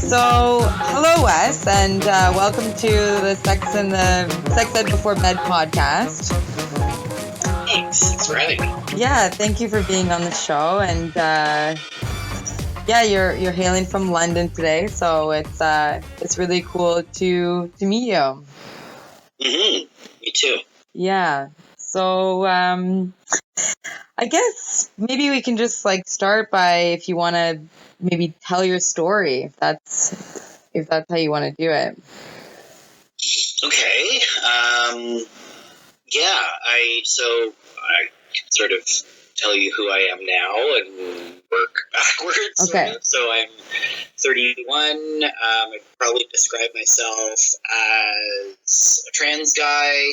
So hello, Wes, and welcome to the Sex Ed Before Bed podcast. Thanks for having me. Yeah, thank you for being on the show, and you're hailing from London today, so it's really cool to meet you. Me too. Yeah. So I guess maybe we can just start by, if you want to maybe tell your story, if that's how you want to do it. Okay. I can sort of tell you who I am now and work backwards. Okay. Sort of. So I'm 31. I'd probably describe myself as a trans guy.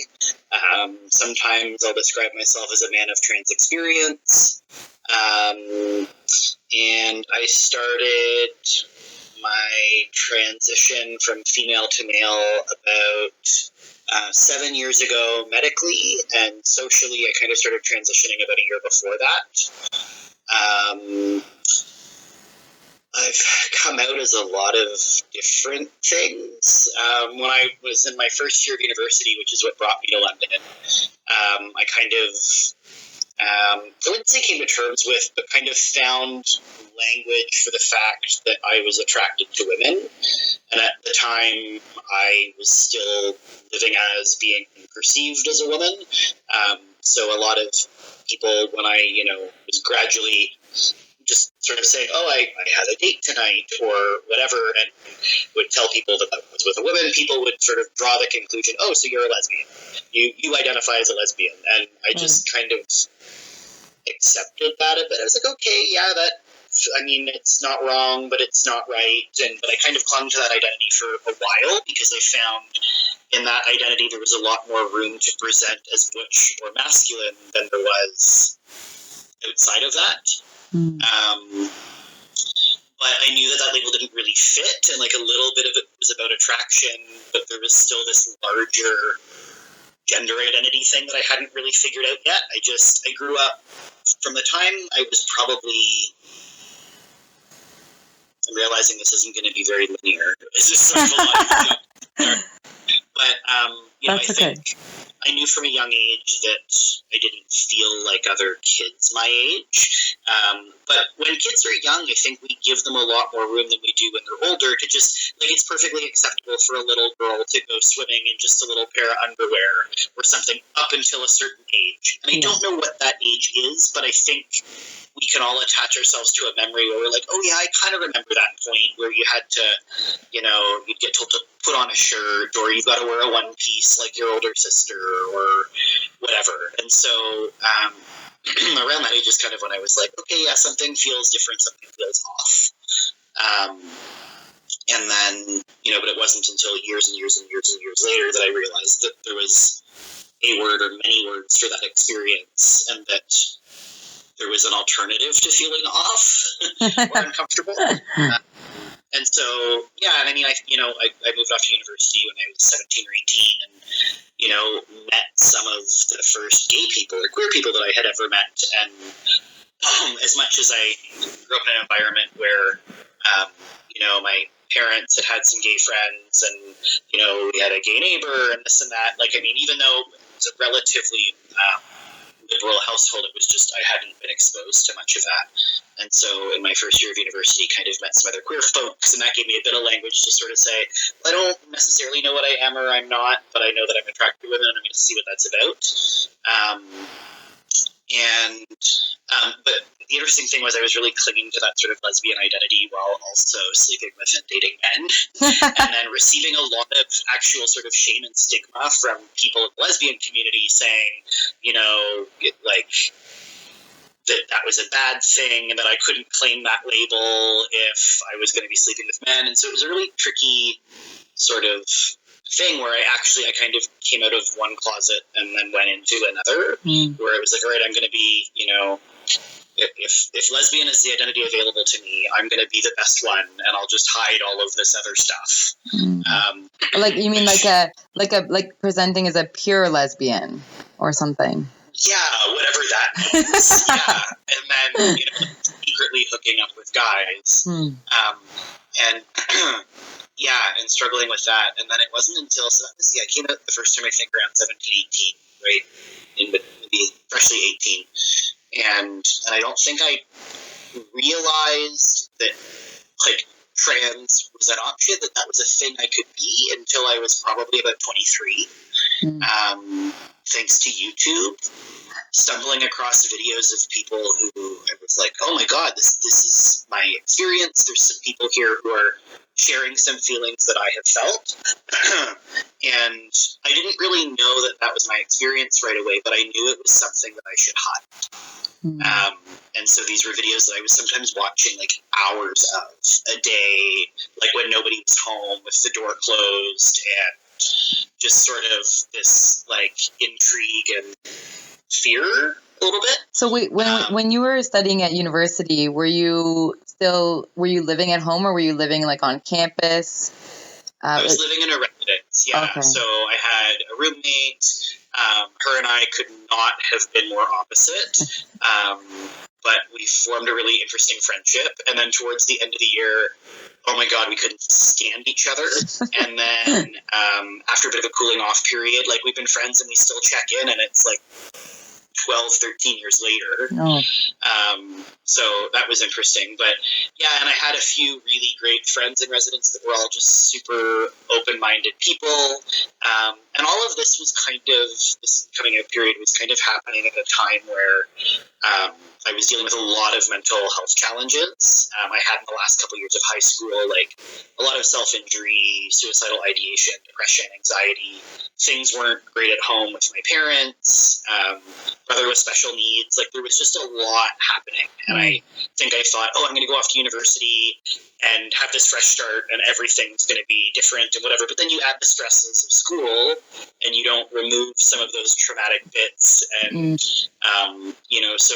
Sometimes I'll describe myself as a man of trans experience. And I started my transition from female to male about 7 years ago medically, and socially I kind of started transitioning about a year before that. I've come out as a lot of different things. When I was in my first year of university, which is what brought me to London, I kind of, I wouldn't say came to terms with, but kind of found language for the fact that I was attracted to women. And at the time, I was still living as being perceived as a woman. So a lot of people, when I, was gradually just sort of saying, oh, I had a date tonight or whatever, and would tell people that I was with a woman, people would sort of draw the conclusion, oh, so you're a lesbian. You identify as a lesbian. And I just kind of accepted that a bit. I was like, okay, yeah, it's not wrong, but it's not right. But I kind of clung to that identity for a while because I found in that identity there was a lot more room to present as butch or masculine than there was outside of that. But I knew that label didn't really fit, and a little bit of it was about attraction, but there was still this larger gender identity thing that I hadn't really figured out yet. I grew up from the time I was probably, I'm realizing this isn't going to be very linear. It's just sort of a lot of jump. But, That's okay. think I knew from a young age that I didn't feel like other kids my age. But when kids are young, I think we give them a lot more room than we do when they're older to just, it's perfectly acceptable for a little girl to go swimming in just a little pair of underwear or something up until a certain age. And I don't know what that age is, but I think we can all attach ourselves to a memory where we're like, oh yeah, I kind of remember that point where you had to, you'd get told to put on a shirt, or you've got to wear a one piece like your older sister or whatever. And so around that age is kind of when I was like, okay, yeah, something feels different, something feels off. And then, but it wasn't until years and years and years and years later that I realized that there was a word or many words for that experience, and that there was an alternative to feeling off or uncomfortable. And so, I moved off to university when I was 17 or 18 and, met some of the first gay people or queer people that I had ever met. And as much as I grew up in an environment where, my parents had some gay friends and, we had a gay neighbor and this and that, even though it was a relatively liberal household, it was just I hadn't been exposed to much of that. And so in my first year of university, kind of met some other queer folks, and that gave me a bit of language to sort of say, well, I don't necessarily know what I am or I'm not, but I know that I'm attracted to women and I'm going to see what that's about. But the interesting thing was I was really clinging to that sort of lesbian identity while also sleeping with and dating men, and then receiving a lot of actual sort of shame and stigma from people in the lesbian community saying, that was a bad thing and that I couldn't claim that label if I was going to be sleeping with men. And so it was a really tricky sort of thing where I kind of came out of one closet and then went into another, where I was like, all right, I'm going to be, if lesbian is the identity available to me, I'm going to be the best one, and I'll just hide all of this other stuff. You mean like presenting as a pure lesbian or something? Yeah, whatever that means. Yeah, and then secretly hooking up with guys. And and struggling with that. And then it wasn't until, so that was, I came out the first time I think around 17, 18, right? Maybe freshly 18. And I don't think I realized that, like, trans was an option, that was a thing I could be until I was probably about 23. Thanks to YouTube, stumbling across videos of people who I was like, oh my God, this is my experience. There's some people here who are sharing some feelings that I have felt. And I didn't really know that was my experience right away, but I knew it was something that I should hide. And so these were videos that I was sometimes watching like hours of a day, like when nobody was home with the door closed, and just sort of this like intrigue and fear a little bit. So when you were studying at university, were you living at home, or were you living like on campus? I was living in a residence, Okay. So I had a roommate. Her and I could not have been more opposite, but we formed a really interesting friendship. And then towards the end of the year, oh my God, we couldn't stand each other. And then after a bit of a cooling off period, like, we've been friends and we still check in, and it's like 12, 13 years later. So that was interesting. But yeah, and I had a few really great friends in residence that were all just super open-minded people. And all of this was this coming out period was kind of happening at a time where I was dealing with a lot of mental health challenges. I had in the last couple of years of high school, like a lot of self-injury, suicidal ideation, depression, anxiety. Things weren't great at home with my parents. Brother with special needs. Like, there was just a lot happening. And I think I thought, I'm going to go off to university and have this fresh start, and everything's going to be different and whatever. But then you add the stresses of school, and you don't remove some of those traumatic bits. And, so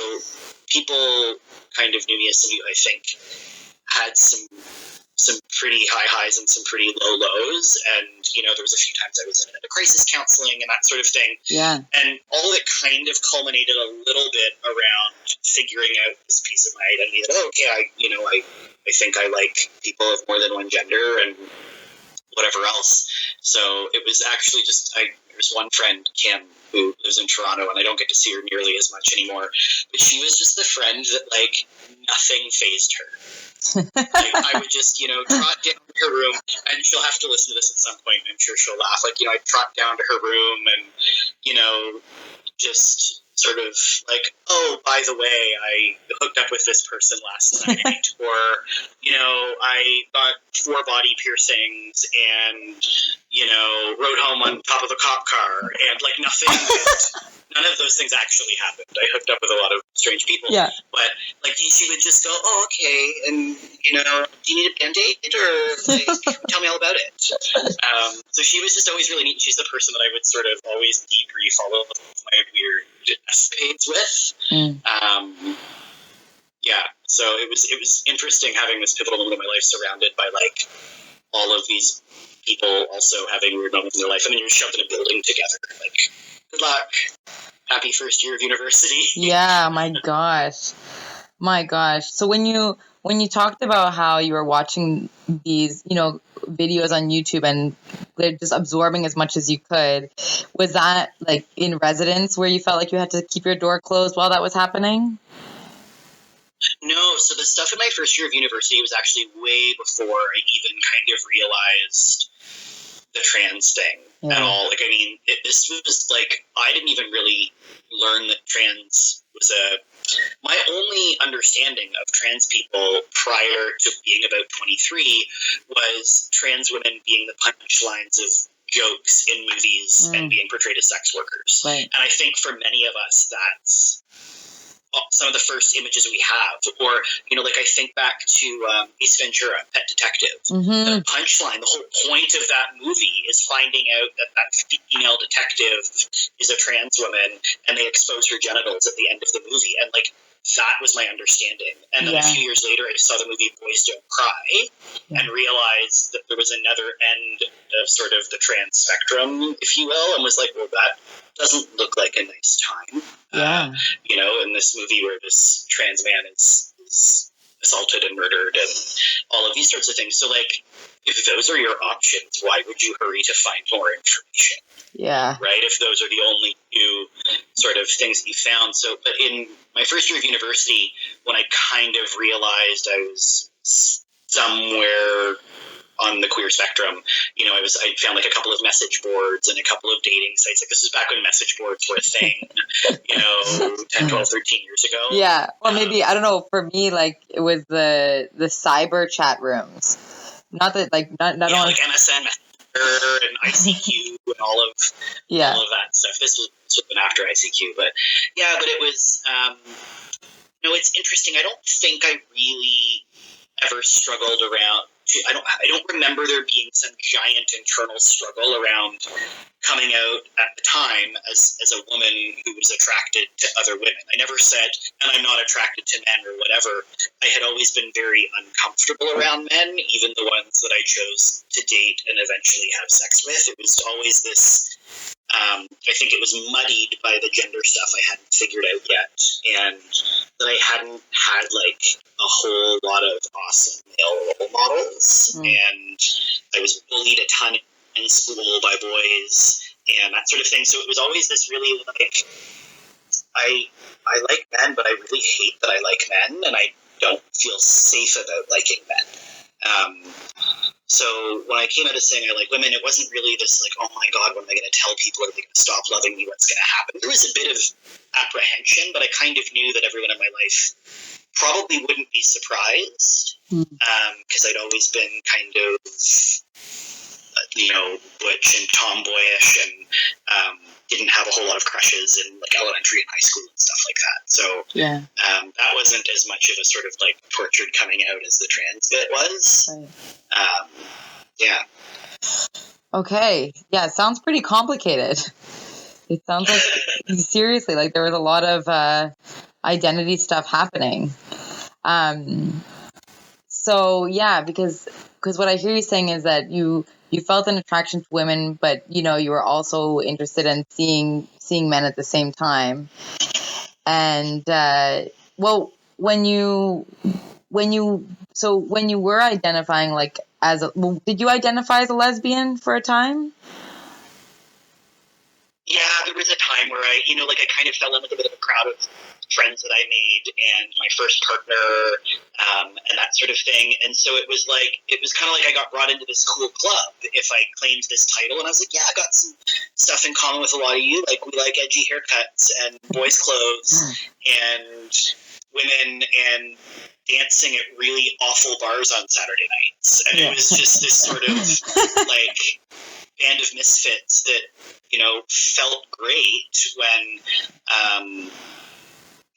people kind of knew me as somebody who I think had some pretty high highs and some pretty low lows. And, there was a few times I was in a crisis counseling and that sort of thing. Yeah. And all of it kind of culminated a little bit around figuring out this piece of my identity that, I think I like people of more than one gender and whatever else. So it was actually there's one friend, Kim, who lives in Toronto, and I don't get to see her nearly as much anymore, but she was just the friend that, like, nothing fazed her. Like, I would just, trot down to her room, and she'll have to listen to this at some point, and I'm sure she'll laugh. Like, I'd trot down to her room and, just sort of like, oh, by the way, I hooked up with this person last night, or, I got 4 body piercings and, rode home on top of a cop car, and like none of those things actually happened. I hooked up with a lot of strange people, but like she would just go, oh, okay, and do you need a Band-Aid, or like, tell me all about it. So she was just always really neat. She's the person that I would sort of always debrief all of my weird escapades with. So it was interesting having this pivotal moment of my life surrounded by like all of these people also having weird moments in their life, and then you're shoved in a building together. Like, good luck. Happy first year of university. Yeah, my gosh. So when you talked about how you were watching these, videos on YouTube and just absorbing as much as you could, was that like in residence where you felt like you had to keep your door closed while that was happening? No, so the stuff in my first year of university was actually way before I even kind of realized the trans thing at all. Like, I mean, this was like, I didn't even really learn that trans was my only understanding of trans people prior to being about 23 was trans women being the punchlines of jokes in movies and being portrayed as sex workers. Right. And I think for many of us, that's some of the first images we have, or like I think back to Ace Ventura, Pet Detective. The punchline, the whole point of that movie is finding out that female detective is a trans woman, and they expose her genitals at the end of the movie, and like that was my understanding. And then a few years later, I saw the movie Boys Don't Cry and realized that there was another end of sort of the trans spectrum, if you will, and was like, well, that doesn't look like a nice time. In this movie where this trans man is assaulted and murdered and all of these sorts of things. So, like, if those are your options, why would you hurry to find more information? Yeah. Right? If those are the only two sort of things that you found. So, but in my first year of university, when I kind of realized I was somewhere on the queer spectrum, I found like a couple of message boards and a couple of dating sites. Like, this is back when message boards were a thing, 10, 12, 13 years ago. Yeah. Well, maybe, I don't know, for me, like, it was the cyber chat rooms. Not that, like, not like only... MSN and ICQ and all of that stuff. This was been after ICQ, but it was, it's interesting. I don't think I really ever struggled around. I don't remember there being some giant internal struggle around coming out at the time as a woman who was attracted to other women. I never said, and I'm not attracted to men or whatever. I had always been very uncomfortable around men, even the ones that I chose to date and eventually have sex with. It was always this, I think it was muddied by the gender stuff I hadn't figured out yet, and that I hadn't had like a whole lot of awesome male role models, and I was bullied a ton in school by boys and that sort of thing. So it was always this really like, I like men, but I really hate that I like men, and I don't feel safe about liking men. So when I came out as saying I like women, it wasn't really this like, oh my God, when am I going to tell people? Are they going to stop loving me? What's going to happen? There was a bit of apprehension, but I kind of knew that everyone in my life probably wouldn't be surprised, because I'd always been kind of, butch and tomboyish, and didn't have a whole lot of crushes in like elementary and high school and stuff like that. So that wasn't as much of a sort of like tortured coming out as the trans bit was. Right. Okay. Yeah, it sounds pretty complicated. It sounds like, seriously, like there was a lot of identity stuff happening. So yeah, because what I hear you saying is that you felt an attraction to women, but you were also interested in seeing men at the same time. And when you were identifying like did you identify as a lesbian for a time? Yeah, there was a time where I kind of fell in with a bit of a crowd of friends that I made and my first partner, and that sort of thing. And so it was kind of like I got brought into this cool club if I claimed this title. And I was like, yeah, I got some stuff in common with a lot of you. Like, we like edgy haircuts and boys' clothes and women and dancing at really awful bars on Saturday nights. And it was just this sort of like band of misfits that, felt great when,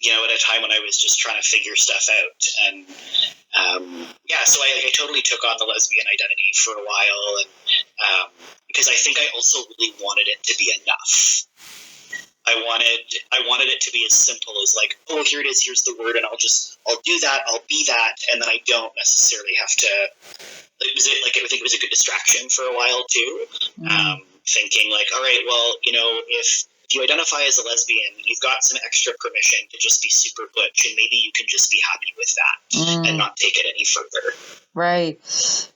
at a time when I was just trying to figure stuff out. And, so I totally took on the lesbian identity for a while. And, because I think I also really wanted it to be enough. I wanted it to be as simple as like, oh, here it is, here's the word, and I'll do that, I'll be that, and then I don't necessarily have to. I think it was a good distraction for a while too. Thinking like, all right, well, if you identify as a lesbian, you've got some extra permission to just be super butch, and maybe you can just be happy with that and not take it any further. Right,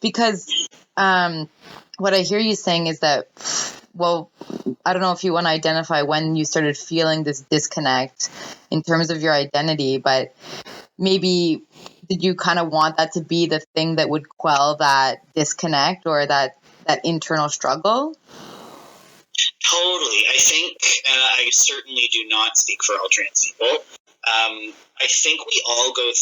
because what I hear you saying is that, well, I don't know if you want to identify when you started feeling this disconnect in terms of your identity, but maybe did you kind of want that to be the thing that would quell that disconnect or that internal struggle? Totally. I think I certainly do not speak for all trans people. I think we all go.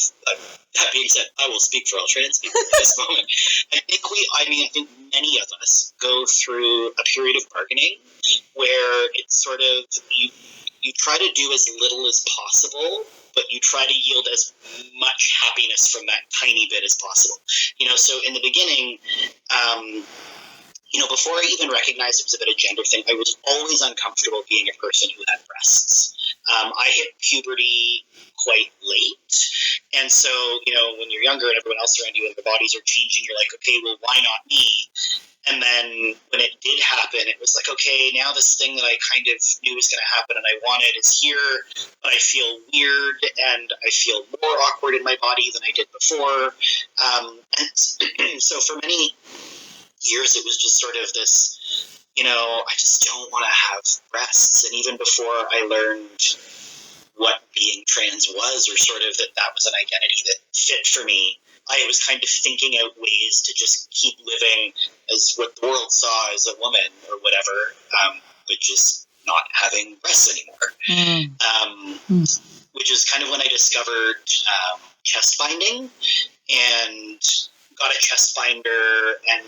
That being said, I will speak for all trans people at this moment. I think many of us go through a period of bargaining where it's sort of you try to do as little as possible, but you try to yield as much happiness from that tiny bit as possible. So in the beginning, before I even recognized it was a bit of gender thing, I was always uncomfortable being a person who had breasts. I hit puberty quite late. And so, when you're younger and everyone else around you and their bodies are changing, you're like, okay, well, why not me? And then when it did happen, it was like, okay, now this thing that I kind of knew was going to happen and I wanted is here, but I feel weird and I feel more awkward in my body than I did before. And so for many years, it was just sort of this, I just don't want to have breasts. And even before I learned what being trans was, or sort of that was an identity that fit for me, I was kind of thinking out ways to just keep living as what the world saw as a woman or whatever, but just not having breasts anymore. Which is kind of when I discovered chest binding and got a chest binder, and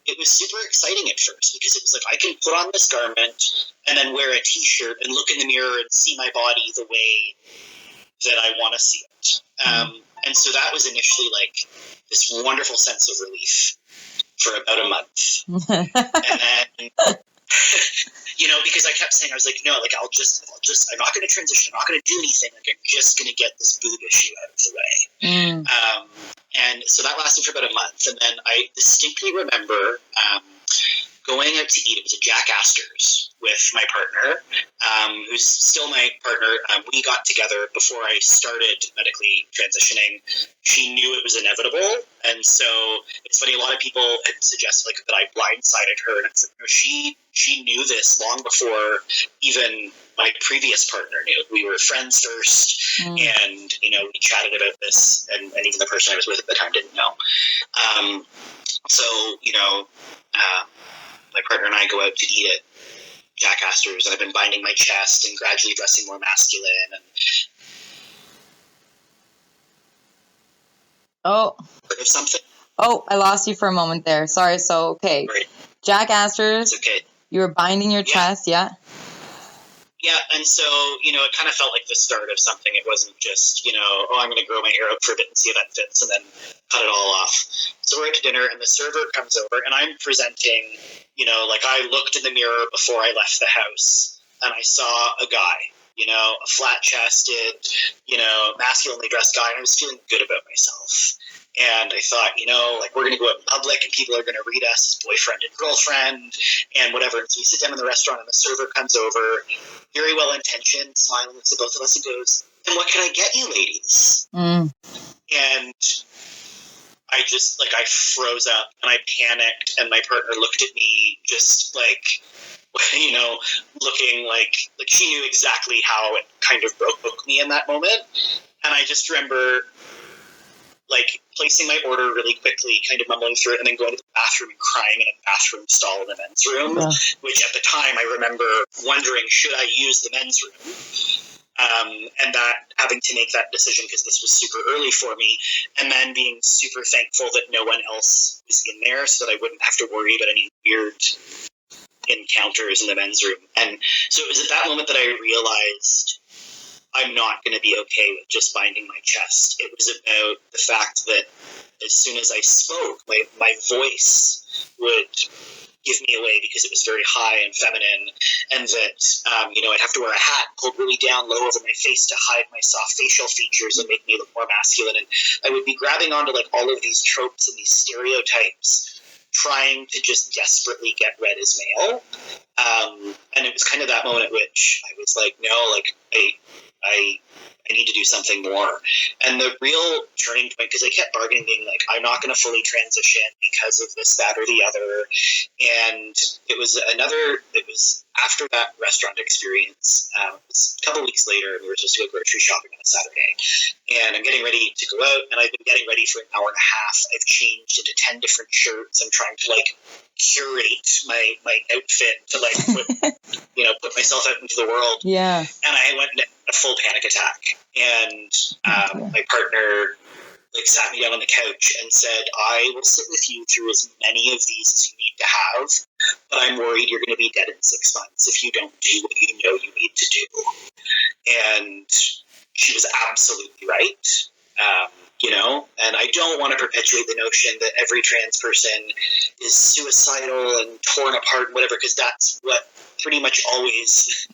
it was super exciting at first because it was like I can put on this garment and then wear a t-shirt and look in the mirror and see my body the way that I want to see it. And so that was initially like this wonderful sense of relief for about a month. And then, because I kept saying, I was like, no, like I'm not going to transition. I'm not going to do anything. Like I'm just going to get this boob issue out of the way. And so that lasted for about a month. And then I distinctly remember going out to eat. It was a Jack Astor's with my partner, who's still my partner. We got together before I started medically transitioning. She knew it was inevitable. And so it's funny, a lot of people had suggested like that I blindsided her. And it's like, no, she knew this long before even my previous partner knew. We were friends first, and, we chatted about this, and even the person I was with at the time didn't know. My partner and I go out to eat at Jack Astor's, and I've been binding my chest and gradually dressing more masculine. And heard of something? Oh, I lost you for a moment there. Sorry. So, okay. Right. Jack Astor's. It's okay. You were binding your chest, yeah? Yeah, and so, it kind of felt like the start of something. It wasn't just, I'm going to grow my hair out for a bit and see if that fits and then cut it all off. So we're at dinner, and the server comes over, and I'm presenting, I looked in the mirror before I left the house, and I saw a guy, a flat-chested, masculinely dressed guy, and I was feeling good about myself. And I thought, we're going to go out in public and people are going to read us as boyfriend and girlfriend and whatever. And so we sit down in the restaurant and the server comes over, very well-intentioned, smiling, looks at both of us and goes, and what can I get you ladies? And I just, I froze up and I panicked, and my partner looked at me just looking like she knew exactly how it kind of broke me in that moment. And I just remember placing my order really quickly, kind of mumbling through it, and then going to the bathroom and crying in a bathroom stall in the men's room, which at the time I remember wondering, should I use the men's room? And that having to make that decision because this was super early for me, and then being super thankful that no one else was in there so that I wouldn't have to worry about any weird encounters in the men's room. And so it was at that moment that I realized I'm not going to be okay with just binding my chest. It was about the fact that as soon as I spoke, my voice would give me away because it was very high and feminine, and that, I'd have to wear a hat pulled really down low over my face to hide my soft facial features and make me look more masculine. And I would be grabbing onto all of these tropes and these stereotypes, trying to just desperately get read as male. And it was kind of that moment at which I was like, no, I need to do something more. And the real turning point, because I kept bargaining, being like, I'm not going to fully transition because of this, that, or the other. And it was after that restaurant experience, it was a couple weeks later, and we were supposed to go grocery shopping on a Saturday. And I'm getting ready to go out, and I've been getting ready for an hour and a half. I've changed into 10 different shirts. I'm trying to curate my outfit to put myself out into the world. Yeah. And I went into a full panic attack, and my partner sat me down on the couch and said, I will sit with you through as many of these as you need to have, but I'm worried you're going to be dead in 6 months if you don't do what you know you need to do. And she was absolutely right. And I don't want to perpetuate the notion that every trans person is suicidal and torn apart and whatever, because that's what pretty much always,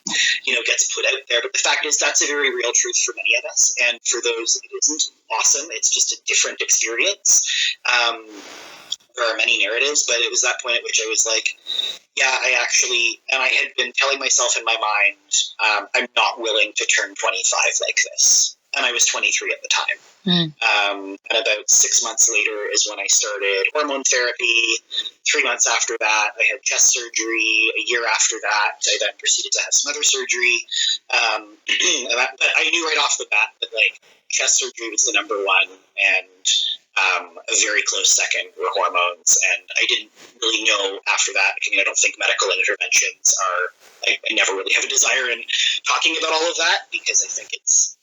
gets put out there. But the fact is, that's a very real truth for many of us. And for those it isn't, awesome. It's just a different experience. there are many narratives, but it was that point at which I was like, yeah, and I had been telling myself in my mind, I'm not willing to turn 25 like this. And I was 23 at the time. And about 6 months later is when I started hormone therapy. 3 months after that, I had chest surgery. A year after that, I then proceeded to have some other surgery. But I knew right off the bat that like chest surgery was the number one, and a very close second were hormones. And I didn't really know after that. I mean, I don't think medical interventions are. I never really have a desire in talking about all of that because I think it's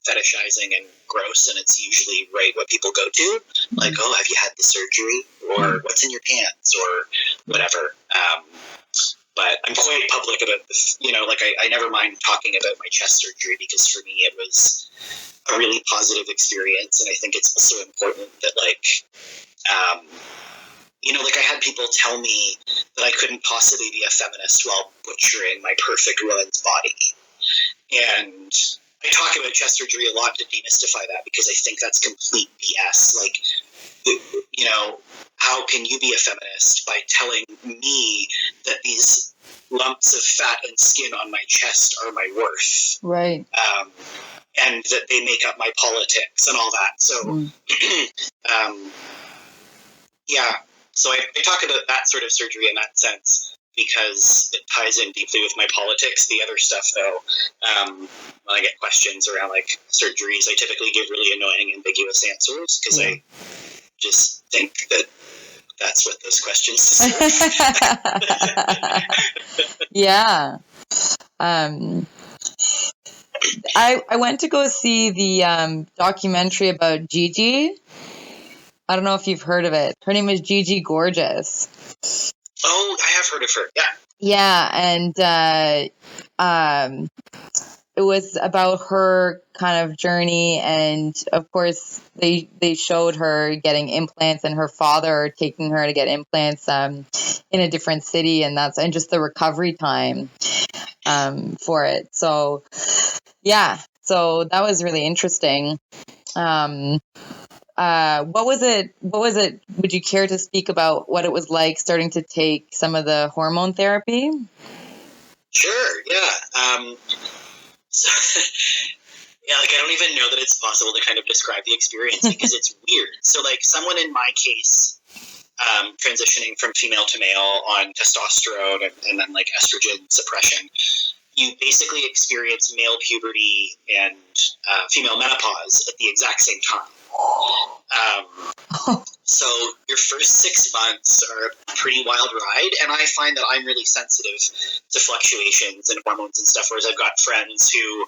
fetishizing and gross, and it's usually what people go to, like, oh, have you had the surgery, or what's in your pants, or whatever. But I'm quite public about this, like I never mind talking about my chest surgery because for me it was a really positive experience, and I think it's also important that like I had people tell me that I couldn't possibly be a feminist while butchering my perfect woman's body. And I talk about chest surgery a lot to demystify that because I think that's complete BS. Like, how can you be a feminist by telling me that these lumps of fat and skin on my chest are my worth? Right. And that they make up my politics and all that. So, So I talk about that sort of surgery in that sense because it ties in deeply with my politics. The other stuff, though, when I get questions around like surgeries, I typically give really annoying, ambiguous answers because I just think that that's what those questions deserve. Yeah. I went to go see the documentary about Gigi. I don't know if you've heard of it. Her name is Gigi Gorgeous. Oh, I have heard of her. Yeah. Yeah, and it was about her kind of journey, and of course they showed her getting implants and her father taking her to get implants in a different city, and just the recovery time for it. So yeah, so that was really interesting. What was it? Would you care to speak about what it was like starting to take some of the hormone therapy? Sure. Yeah. I don't even know that it's possible to kind of describe the experience because it's weird. So, like, someone in my case, transitioning from female to male on testosterone and then like estrogen suppression, you basically experience male puberty and female menopause at the exact same time. So your first 6 months are a pretty wild ride, and I find that I'm really sensitive to fluctuations and hormones and stuff, whereas I've got friends who,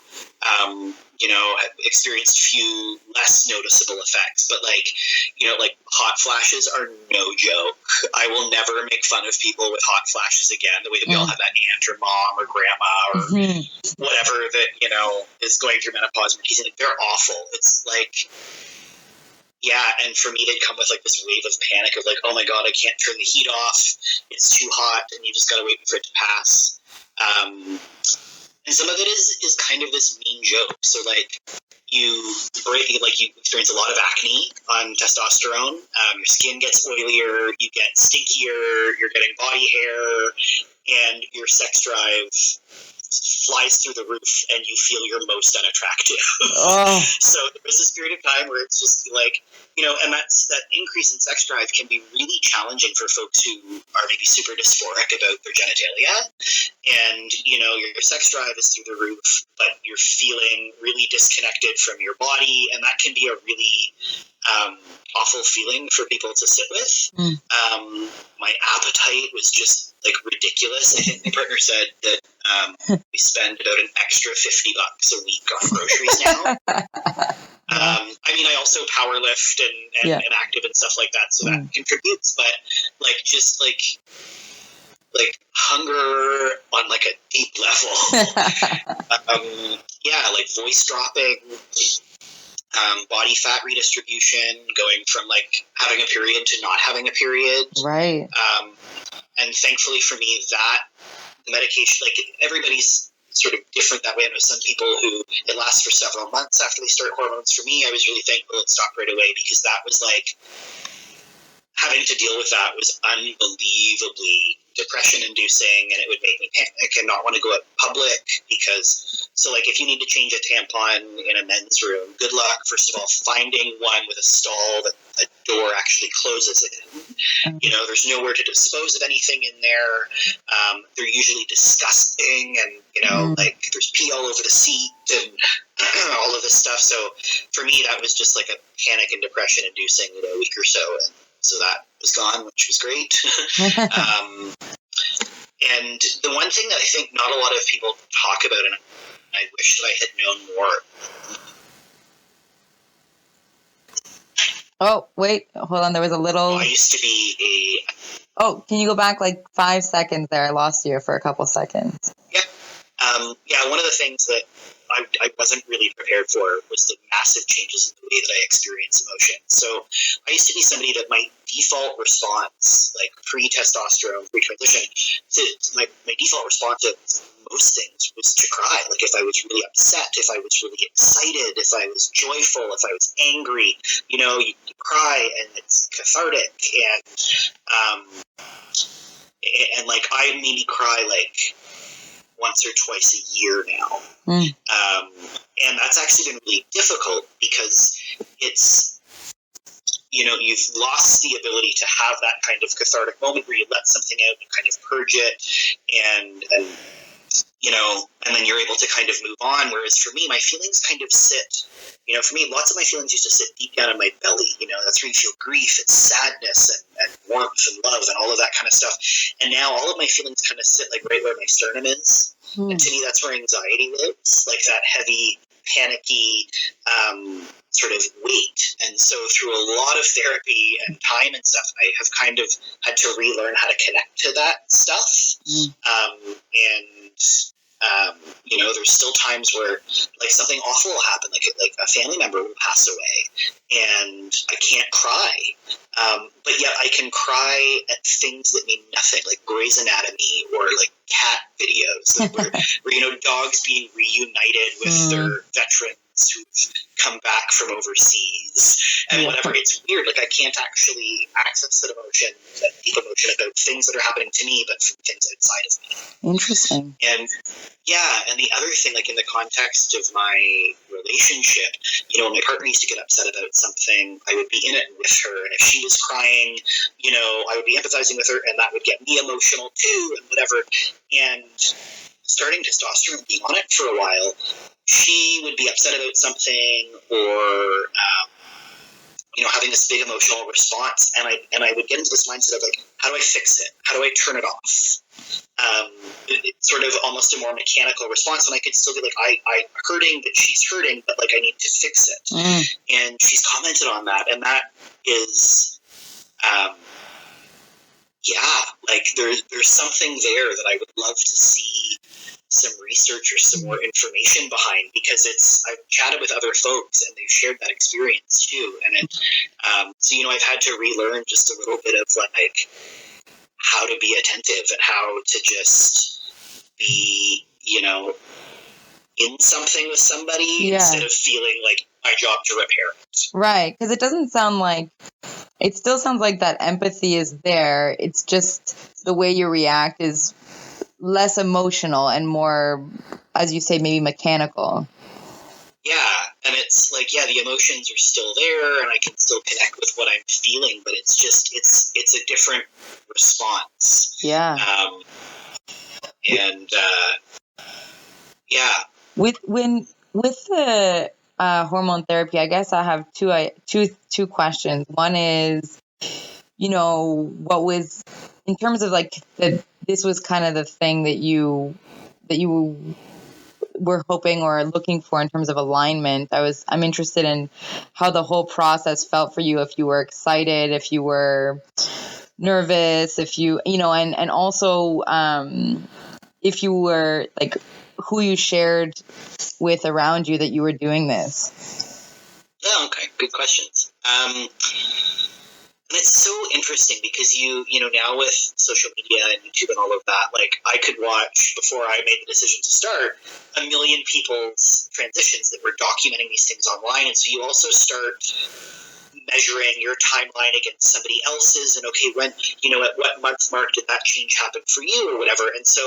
have experienced few less noticeable effects, but like hot flashes are no joke. I will never make fun of people with hot flashes again, the way that we all have that aunt or mom or grandma or whatever that, is going through menopause. They're awful. It's like, yeah, and for me, they'd come with like this wave of panic of like, oh my God, I can't turn the heat off. It's too hot, and you just got to wait for it to pass. And some of it is kind of this mean joke. So like you experience a lot of acne on testosterone. Your skin gets oilier, you get stinkier, you're getting body hair, and your sex drive flies through the roof and you feel your most unattractive. So there's this period of time where it's just like, and that increase in sex drive can be really challenging for folks who are maybe super dysphoric about their genitalia. And, your sex drive is through the roof, but you're feeling really disconnected from your body. And that can be a really awful feeling for people to sit with. My appetite was just like ridiculous. I think my partner said that we spend about an extra $50 a week on groceries now. I also power lift and active and stuff like that, so that contributes. But like hunger on like a deep level. Like voice dropping. Body fat redistribution, going from like having a period to not having a period. Right. And thankfully for me, that medication, like everybody's sort of different that way. I know some people who it lasts for several months after they start hormones. For me, I was really thankful it stopped right away because that was like having to deal with that was unbelievably depression-inducing, and it would make me panic and not want to go out public because, so like if you need to change a tampon in a men's room, good luck, first of all, finding one with a stall that a door actually closes it in. You know, there's nowhere to dispose of anything in there. They're usually disgusting, and, you know, like there's pee all over the seat and all of this stuff. So for me, that was just like a panic and depression inducing, you know, a week or so. And so that was gone, which was great. And the one thing that I think not a lot of people talk about, and I wish that I had known more. Oh, wait, hold on. There was a little... I used to be Oh, can you go back like 5 seconds there? I lost you for a couple seconds. Yeah. One of the things that I wasn't really prepared for was the massive changes in the way that I experience emotion. So I used to be somebody that my default response, like pre-testosterone, pre-transition, my default response to most things was to cry. Like if I was really upset, if I was really excited, if I was joyful, if I was angry, you know, you cry and it's cathartic. And like I maybe cry like once or twice a year now. And that's actually been really difficult because it's, you know, you've lost the ability to have that kind of cathartic moment where you let something out and kind of purge it and you know, and then you're able to kind of move on. Whereas for me, my feelings kind of sit, you know, for me, lots of my feelings used to sit deep down in my belly. You know, that's where you feel grief and sadness and warmth and love and all of that kind of stuff. And now all of my feelings kind of sit like right where my sternum is. And to me, that's where anxiety lives, like that heavy, panicky sort of weight. And so through a lot of therapy and time and stuff, I have kind of had to relearn how to connect to that stuff. You know, there's still times where like something awful will happen, like a family member will pass away and I can't cry. But yet I can cry at things that mean nothing, like Grey's Anatomy or like cat videos where you know, dogs being reunited with their veterans who've come back from overseas and whatever. It's weird. Like I can't actually access that emotion, that deep emotion about things that are happening to me, but from things outside of me. Interesting. And yeah, and the other thing, like in the context of my relationship, you know, when my partner used to get upset about something, I would be in it with her, and if she was crying, you know, I would be empathizing with her, and that would get me emotional too, and whatever. And starting testosterone, being on it for a while, she would be upset about something or, you know, having this big emotional response. And I would get into this mindset of like, how do I fix it? How do I turn it off? It's sort of almost a more mechanical response. And I could still be like, I'm hurting, but she's hurting, but like I need to fix it. And she's commented on that. And that is, like there's something there that I would love to see some research or some more information behind, because I've chatted with other folks and they've shared that experience too. And so, you know, I've had to relearn just a little bit of like how to be attentive and how to just be, you know, in something with somebody instead of feeling like my job to repair it. Right. Because it still sounds like that empathy is there. It's just the way you react is less emotional and more, as you say, maybe mechanical. Yeah. And it's like, yeah, the emotions are still there and I can still connect with what I'm feeling, but it's just, it's a different response. Yeah. With the hormone therapy, I guess I have two questions. One is, you know, what was, in terms of like this was kind of the thing that you were hoping or looking for in terms of alignment. I'm interested in how the whole process felt for you, if you were excited, if you were nervous, if you know, and also if you were like who you shared with around you that you were doing this. Oh, okay. Good questions. And it's so interesting because you know, now with social media and YouTube and all of that, like I could watch, before I made the decision to start, 1 million people's transitions that were documenting these things online. And so you also start measuring your timeline against somebody else's, and okay, when, at what month mark did that change happen for you or whatever. And so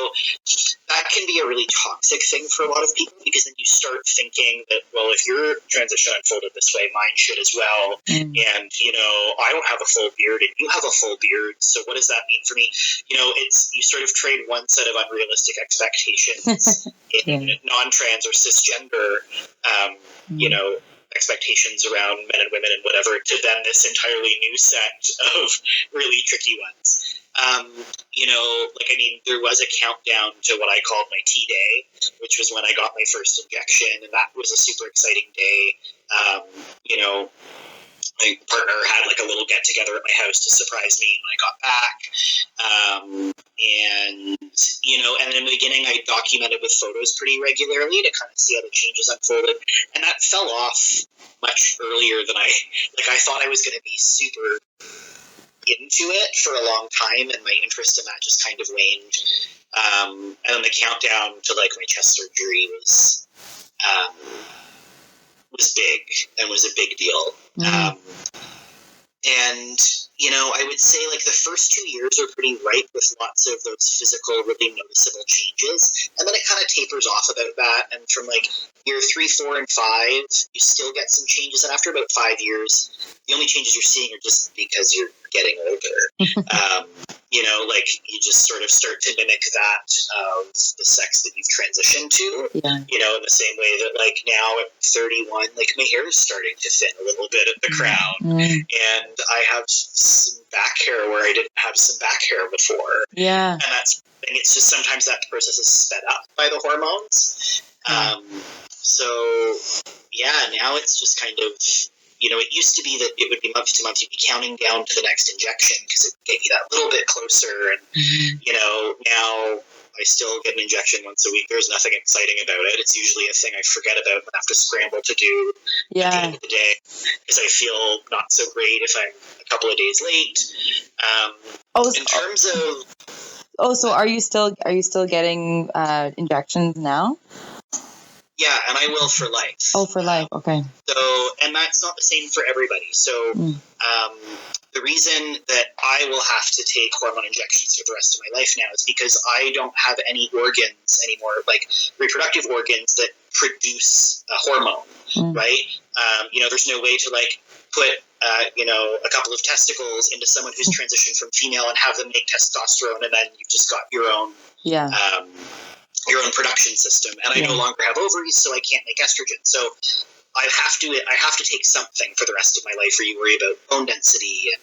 that can be a really toxic thing for a lot of people, because then you start thinking that, well, if your transition unfolded this way, mine should as well. And, I don't have a full beard and you have a full beard, so what does that mean for me? You sort of trade one set of unrealistic expectations in non-trans or cisgender, expectations around men and women and whatever, to then this entirely new set of really tricky ones. There was a countdown to what I called my T-Day, which was when I got my first injection, and that was a super exciting day. My partner had like a little get together at my house to surprise me when I got back. And in the beginning I documented with photos pretty regularly to kind of see how the changes unfolded. And that fell off much earlier than I thought I was going to be super into it for a long time, and my interest in that just kind of waned. And then the countdown to like my chest surgery was big and was a big deal. I would say like the first 2 years are pretty ripe with lots of those physical, really noticeable changes. And then it kind of tapers off about that. And from like year 3, 4, and 5, you still get some changes. And after about 5 years, the only changes you're seeing are just because you're getting older. You just sort of start to mimic that of the sex that you've transitioned to, in the same way that like now at 31, like my hair is starting to thin a little bit at the crown, and I have some back hair where I didn't have some back hair before. And it's just sometimes that process is sped up by the hormones. Now it's just kind of, it used to be that it would be month to month, you'd be counting down to the next injection because it would get you that little bit closer. And, now I still get an injection once a week. There's nothing exciting about it. It's usually a thing I forget about and have to scramble to do at the end of the day, because I feel not so great if I'm a couple of days late. In terms of... so are you still getting injections now? Yeah, and I will for life. Oh, for life, okay. So, and that's not the same for everybody. So, the reason that I will have to take hormone injections for the rest of my life now is because I don't have any organs anymore, like reproductive organs that produce a hormone, right? There's no way to like put, a couple of testicles into someone who's transitioned from female and have them make testosterone, and then you've just got your own production system. And I no longer have ovaries, so I can't make estrogen. So I have to take something for the rest of my life, or you worry about bone density and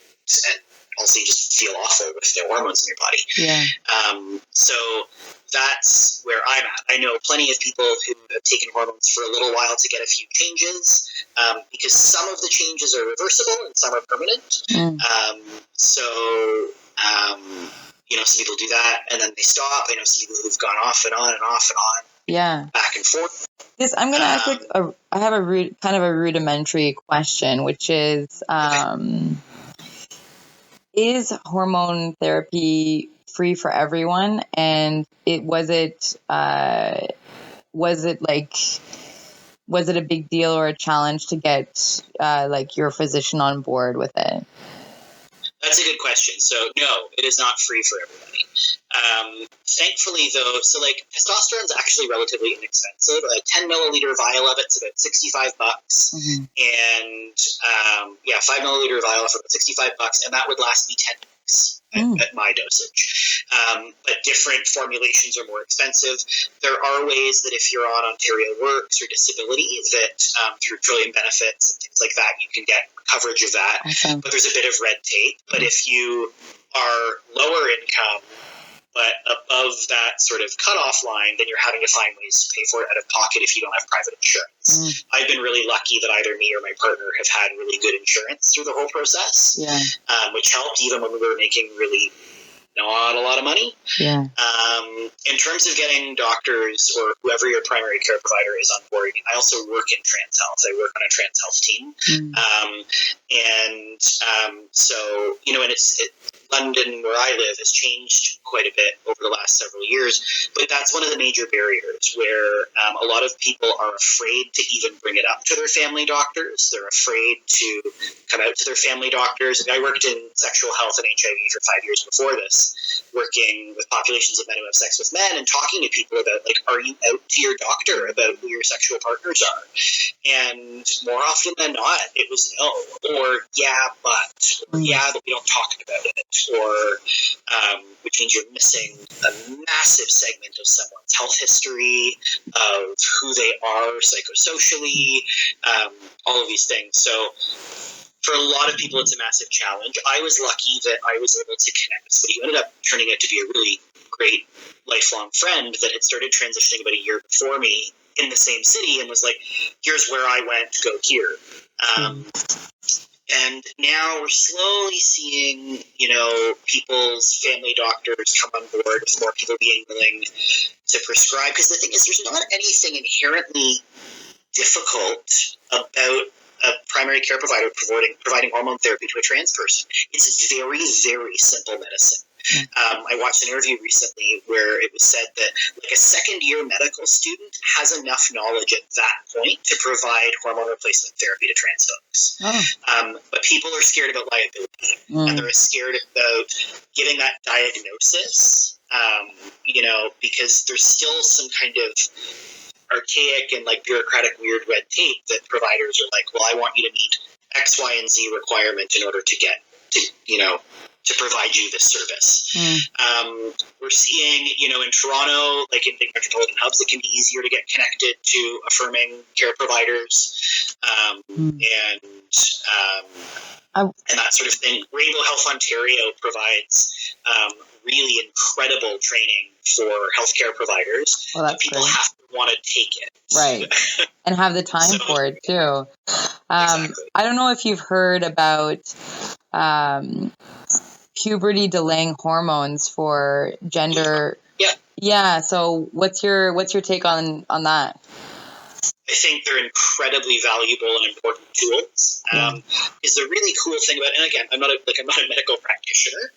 also you just feel awful with the hormones in your body. So that's where I'm at. I know plenty of people who have taken hormones for a little while to get a few changes, because some of the changes are reversible and some are permanent. Some people do that and then they stop. I know some people who've gone off and on and off and on. Back and forth. I'm going to ask I have kind of a rudimentary question, which is, is hormone therapy free for everyone? And was it a big deal or a challenge to get your physician on board with it? That's a good question. So no, it is not free for everybody. Thankfully though, so like testosterone is actually relatively inexpensive. A 10 milliliter vial of it's about $65, and 5 milliliter vial for about $65, and that would last me 10 weeks at my dosage. But different formulations are more expensive. There are ways that if you're on Ontario Works or disability, that through Trillium benefits and things like that, you can get coverage of that. Awesome. But there's a bit of red tape. But if you are lower income, but above that sort of cutoff line, then you're having to find ways to pay for it out of pocket if you don't have private insurance. I've been really lucky that either me or my partner have had really good insurance through the whole process, which helped even when we were making really not a lot of money. In terms of getting doctors or whoever your primary care provider is on board, I also work in trans health. I work on a trans health team. So, and London, where I live, has changed quite a bit over the last several years, but that's one of the major barriers where a lot of people are afraid to even bring it up to their family doctors. They're afraid to come out to their family doctors. I worked in sexual health and HIV for 5 years before this, working with populations of men who have sex with men and talking to people about, like, are you out to your doctor about who your sexual partners are? And more often than not, it was no, or yeah, but we don't talk about it, or which means you're missing a massive segment of someone's health history, of who they are psychosocially, all of these things. So for a lot of people, it's a massive challenge. I was lucky that I was able to connect with somebody who ended up turning out to be a really great lifelong friend that had started transitioning about a year before me in the same city, and was like, here's where I went, go here. And now we're slowly seeing, people's family doctors come on board with more people being willing to prescribe. Because the thing is, there's not anything inherently difficult about a primary care provider providing hormone therapy to a trans person. It's very, very simple medicine. I watched an interview recently where it was said that, like, a second-year medical student has enough knowledge at that point to provide hormone replacement therapy to trans folks. But people are scared about liability, and they're scared about giving that diagnosis, because there's still some kind of archaic and, like, bureaucratic weird red tape that providers are like, well, I want you to meet X, Y, and Z requirement in order to get to provide you this service. We're seeing, in Toronto, like in big metropolitan hubs, it can be easier to get connected to affirming care providers, and that sort of thing. Rainbow Health Ontario provides really incredible training for healthcare providers. Well, that's people great. have to want to take it. Right. And have the time for it, too. Exactly. I don't know if you've heard about puberty delaying hormones for gender. Yeah. So what's your take on that? I think they're incredibly valuable and important tools. Is the really cool thing about, and again, I'm not a medical practitioner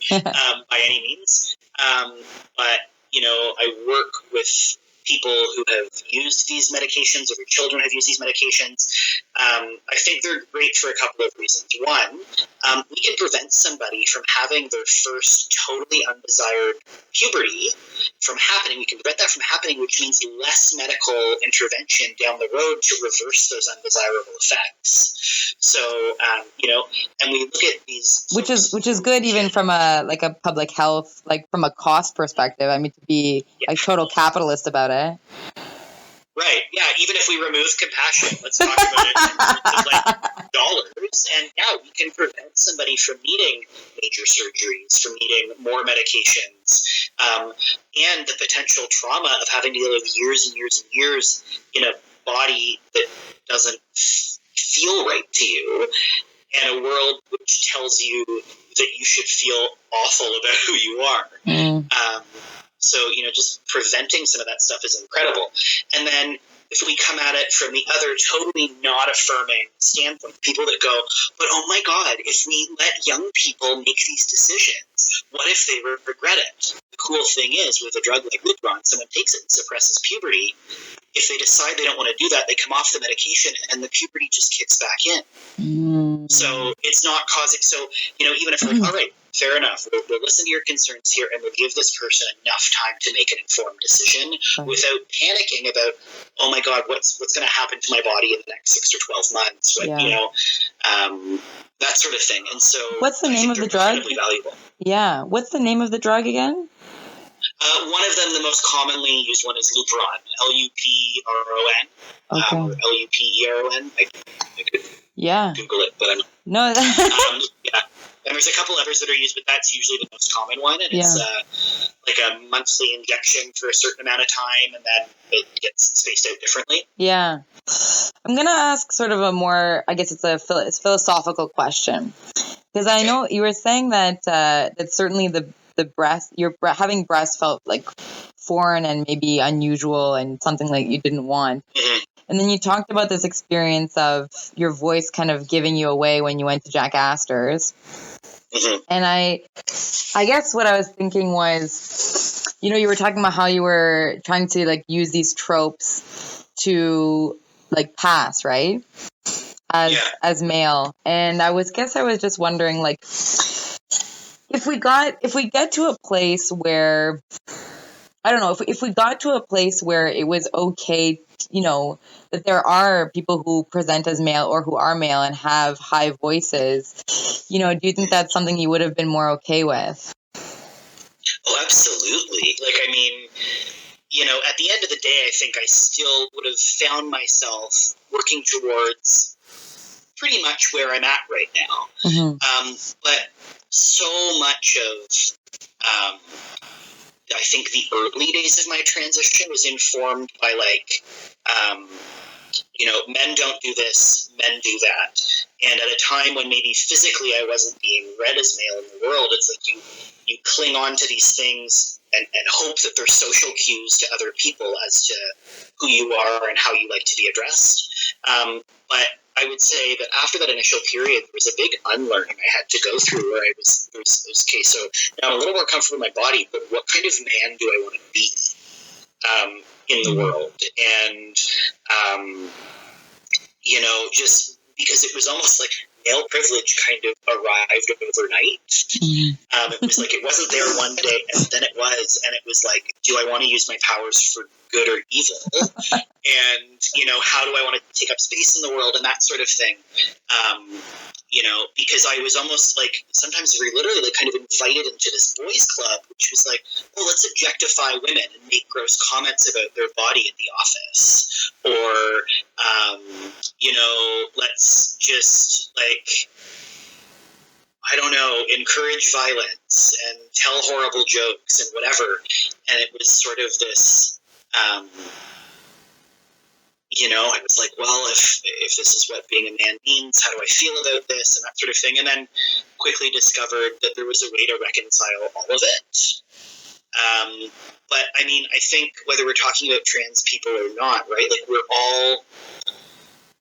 by any means, but I work with people who have used these medications, or their children have used these medications. I think they're great for a couple of reasons. One, we can prevent somebody from having their first totally undesired puberty from happening. We can prevent that from happening, which means less medical intervention down the road to reverse those undesirable effects. So, and we look at these, which is good, even from a public health, like from a cost perspective. I mean, to be like total capitalist about it. Right. Yeah. Even if we remove compassion, let's talk about it in terms of, like, dollars. And we can prevent somebody from needing major surgeries, from needing more medications, and the potential trauma of having to live years and years and years in a body that doesn't feel right to you, and a world which tells you that you should feel awful about who you are. So, just preventing some of that stuff is incredible. And then if we come at it from the other totally not affirming standpoint, people that go, but oh my God, if we let young people make these decisions, what if they regret it? The cool thing is, with a drug like Lupron, someone takes it and suppresses puberty. If they decide they don't want to do that, they come off the medication and the puberty just kicks back in. So it's not causing, even if we're like, all right, fair enough, we'll listen to your concerns here, and we'll give this person enough time to make an informed decision without panicking about, oh my God, what's going to happen to my body in the next 6 or 12 months, that sort of thing. And so, what's the name of the drug? Incredibly valuable. Yeah, what's the name of the drug again? One of them, the most commonly used one, is Lupron, Lupron, or Luperon. I could Google it, but I'm not. No. And there's a couple others that are used, but that's usually the most common one. And it's like a monthly injection for a certain amount of time, and then it gets spaced out differently. Yeah. I'm going to ask sort of a more, I guess it's a philosophical question. Because I know you were saying that that certainly the breast, having breasts felt like foreign and maybe unusual and something like you didn't want. And then you talked about this experience of your voice kind of giving you away when you went to Jack Astor's. Mm-hmm. And I guess what I was thinking was, you were talking about how you were trying to like use these tropes to like pass, right? As male. And I was just wondering, like, if we get to a place where, I don't know, if we got to a place where it was okay, that there are people who present as male or who are male and have high voices, do you think that's something you would have been more okay with? Oh, absolutely. Like, I mean, at the end of the day, I think I still would have found myself working towards pretty much where I'm at right now. Mm-hmm. But so much of, I think the early days of my transition was informed by men don't do this, men do that. And at a time when maybe physically I wasn't being read as male in the world, it's like you cling on to these things and hope that they're social cues to other people as to who you are and how you like to be addressed. But I would say that after that initial period, there was a big unlearning I had to go through where it was okay, so now I'm a little more comfortable in my body, but what kind of man do I want to be in the world? And, just because it was almost like male privilege kind of arrived overnight. It was like it wasn't there one day, and then it was, and it was like, do I want to use my powers for good or evil? And, how do I want to take up space in the world and that sort of thing? Because I was almost like, sometimes we literally like kind of invited into this boys club, which was like, well, let's objectify women and make gross comments about their body at the office. Or, let's just like, I don't know, encourage violence and tell horrible jokes and whatever. And it was sort of this, I was like, well, if this is what being a man means, how do I feel about this and that sort of thing? And then quickly discovered that there was a way to reconcile all of it. But I mean, I think whether we're talking about trans people or not, right? Like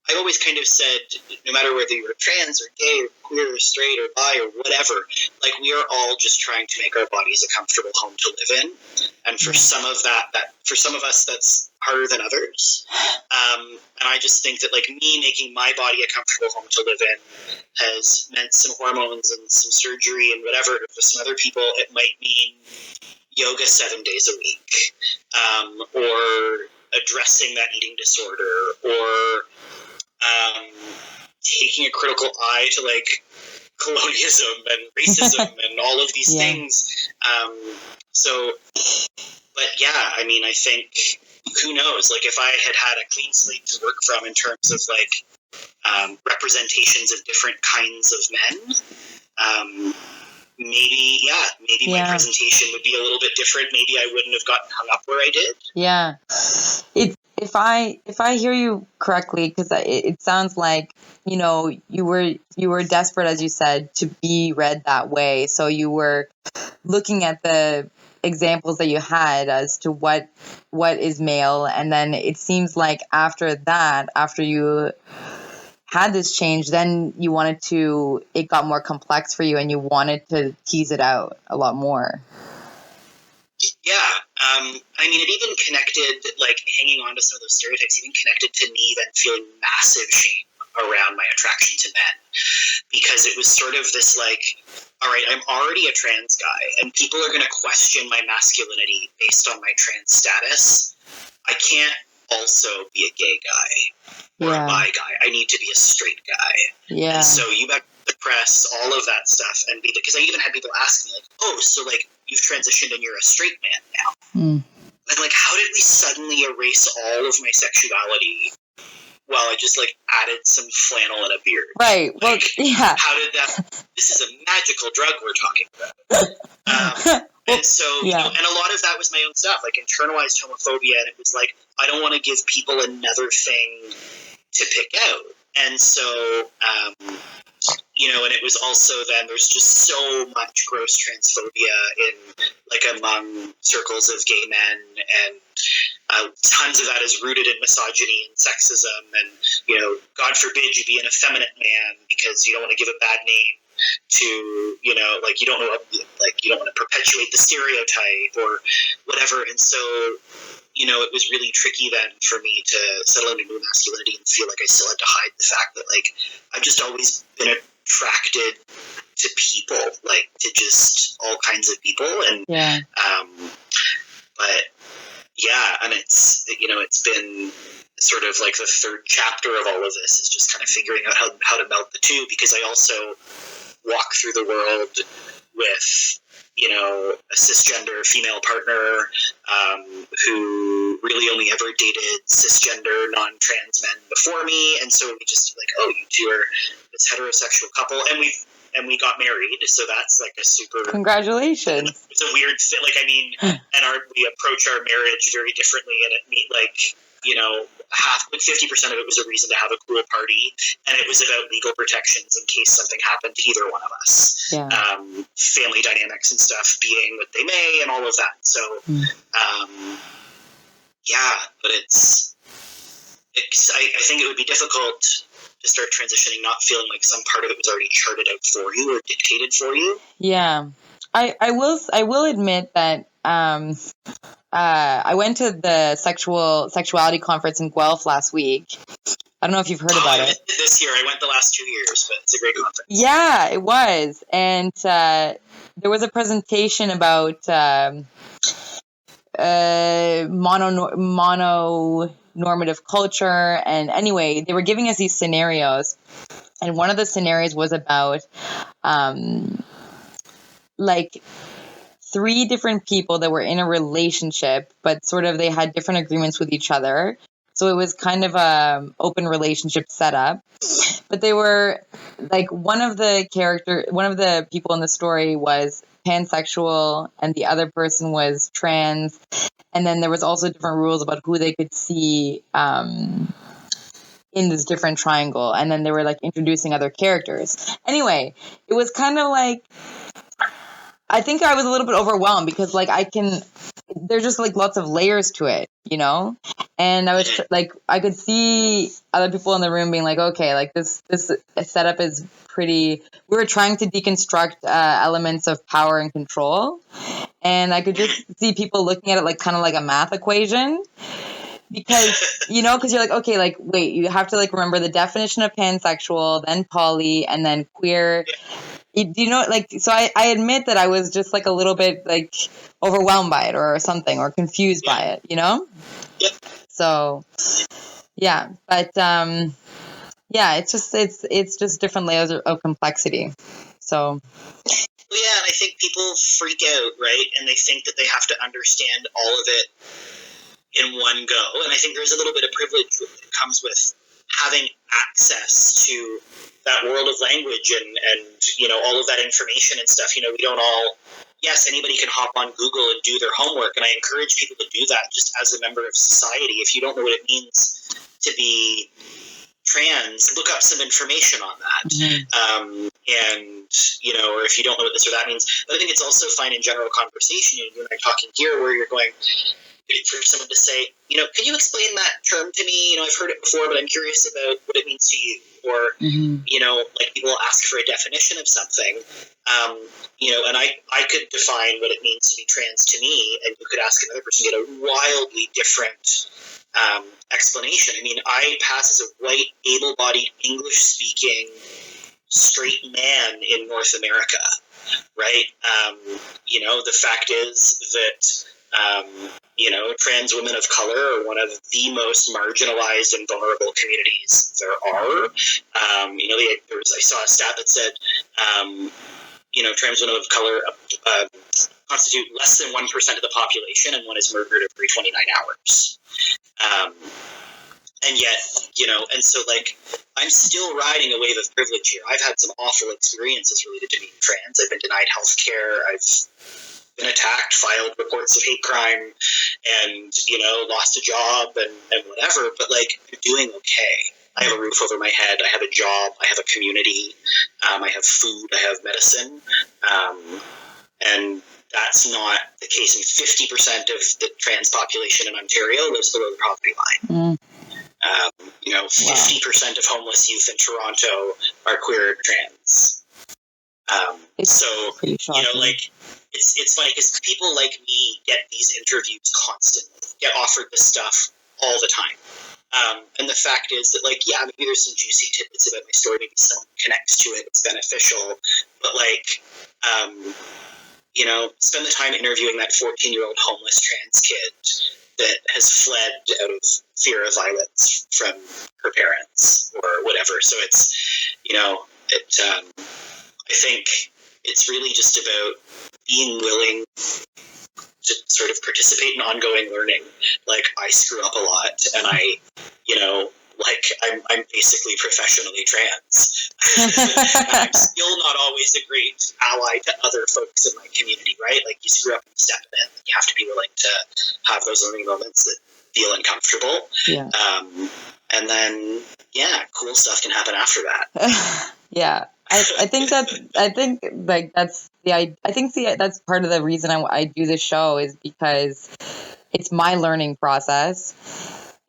I've always kind of said, no matter whether you're trans or gay or queer or straight or bi or whatever, like we are all just trying to make our bodies a comfortable home to live in. And for some of for some of us, that's harder than others. And I just think that like me making my body a comfortable home to live in has meant some hormones and some surgery and whatever. For some other people, it might mean yoga 7 days a week, or addressing that eating disorder, or taking a critical eye to like colonialism and racism and all of these things. But yeah, I mean, I think, who knows, like if I had a clean slate to work from in terms of like representations of different kinds of men, maybe my presentation would be a little bit different. Maybe I wouldn't have gotten hung up where I did. Yeah. If I hear you correctly, because it sounds like, you were desperate, as you said, to be read that way. So you were looking at the examples that you had as to what is male. And then it seems like after you had this change, then it got more complex for you and you wanted to tease it out a lot more. Yeah. I mean, it even connected, like hanging on to some of those stereotypes, even connected to me then feeling massive shame around my attraction to men, because it was sort of this like, all right, I'm already a trans guy and people are going to question my masculinity based on my trans status. I can't also be a gay guy or a bi guy. I need to be a straight guy. Yeah. And so you have to suppress all of that stuff, and because I even had people ask me like, oh, so like you've transitioned and you're a straight man now. And like, how did we suddenly erase all of my sexuality while I just like added some flannel and a beard? Right. Well, like, how did that? This is a magical drug we're talking about. And so, and a lot of that was my own stuff, like internalized homophobia. And it was like, I don't want to give people another thing to pick out. And so, and it was also then there's just so much gross transphobia in like among circles of gay men, and tons of that is rooted in misogyny and sexism, and God forbid you be an effeminate man because you don't want to give a bad name to you don't want to perpetuate the stereotype or whatever. And so it was really tricky then for me to settle into new masculinity and feel like I still had to hide the fact that I've just always been attracted to people, to just all kinds of people. And but yeah, and it's been sort of the third chapter of all of this is just kind of figuring out how to melt the two, because I also walk through the world with a cisgender female partner who really only ever dated cisgender non-trans men before me, and so we just you two are this heterosexual couple, and we got married, so that's a super congratulations. It's a weird fit, and we approach our marriage very differently, and it 50% of it was a reason to have a cool party, and it was about legal protections in case something happened to either one of us. Family dynamics and stuff being what they may, and all of that. So, but I think it would be difficult to start transitioning, not feeling like some part of it was already charted out for you or dictated for you. Yeah, I will admit that. I went to the sexuality conference in Guelph last week. I don't know if you've heard about it. This year, I went the last 2 years, but it's a great conference. Yeah, it was. And there was a presentation about mononormative culture. And anyway, they were giving us these scenarios. And one of the scenarios was about 3 different people that were in a relationship, but sort of they had different agreements with each other. So it was kind of a open relationship setup. But they were one of the people in the story was pansexual and the other person was trans. And then there was also different rules about who they could see in this different triangle. And then they were introducing other characters. Anyway, it was kind of I think I was a little bit overwhelmed because there's just lots of layers to it, and I was I could see other people in the room being okay, this setup is pretty, we were trying to deconstruct elements of power and control. And I could just see people looking at it kind of like a math equation. Because, because you're okay, wait, you have to remember the definition of pansexual, then poly, and then queer. So I admit that I was just a little bit overwhelmed by it or something, or confused by it, Yep. So yeah, but it's just different layers of complexity. So and I think people freak out, right? And they think that they have to understand all of it in one go. And I think there's a little bit of privilege that comes with having access to that world of language and all of that information and stuff. We don't all, yes, anybody can hop on Google and do their homework, and I encourage people to do that just as a member of society. If you don't know what it means to be trans, look up some information on that. Or if you don't know what this or that means. But I think it's also fine in general conversation, you and I talking here, where you're going, for someone to say, can you explain that term to me? I've heard it before, but I'm curious about what it means to you. Or, people will ask for a definition of something, and I could define what it means to be trans to me, and you could ask another person, get a wildly different explanation. I mean, I pass as a white, able-bodied, English-speaking, straight man in North America, right? The fact is that trans women of color are one of the most marginalized and vulnerable communities there are. I saw a stat that said, trans women of color constitute less than 1% of the population, and one is murdered every 29 hours. And yet, and so I'm still riding a wave of privilege here. I've had some awful experiences related to being trans. I've been denied health care. I've been attacked, filed reports of hate crime, and, lost a job and whatever, but I'm doing okay. I have a roof over my head. I have a job. I have a community. I have food. I have medicine. And that that's not the case. And 50% of the trans population in Ontario lives below the poverty line. 50% of homeless youth in Toronto are queer or trans. So, pretty shocking. It's funny because people like me get these interviews constantly, get offered this stuff all the time. And the fact is that, maybe there's some juicy tidbits about my story, maybe someone connects to it, it's beneficial, but spend the time interviewing that 14-year-old homeless trans kid that has fled out of fear of violence from her parents or whatever. So it's, I think it's really just about being willing to sort of participate in ongoing learning. I screw up a lot, and I'm basically professionally trans. I'm still not always a great ally to other folks in my community, right? You screw up and you step in, and you have to be willing to have those learning moments that feel uncomfortable. Yeah. And then, cool stuff can happen after that. Yeah. I think that's part of the reason I do this show, is because it's my learning process.